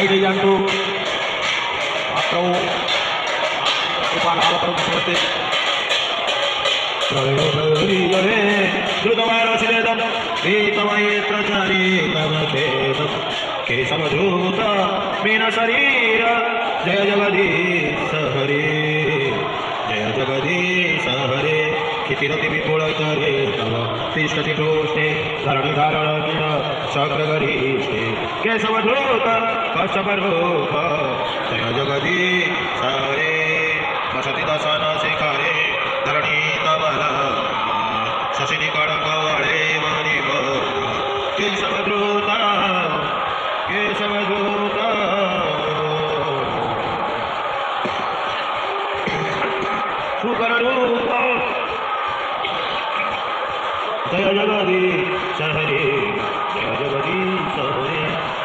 गैयांटू अक्रौ उपानाला परत समजते रे द्रुतमानसिलेदम गीतमयेत्रचारी तमतेदम केशवधूत मीन शरीर जय जगदीश हरे जय जगदीश हरे कितीरती विपुळ करे तव तिष्ठति टोष्टे धरणि धारण किण शक्रगरीष्टे केशवधूत कश्यपरूप जय जगदीश हरे वसति दशन शिखरे धरणी तवल शशिनि कड़कवळे मणिव केशवधूत केशवधूत सुकररूप जय जगदीश हरे जय जगदीश हरे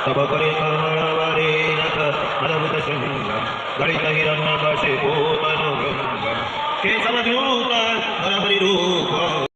तब करे कमलवरे नख अद्भुत शृंग गणित हिरण्यकशिपो तनुगंग केशवधूत हरि रूप।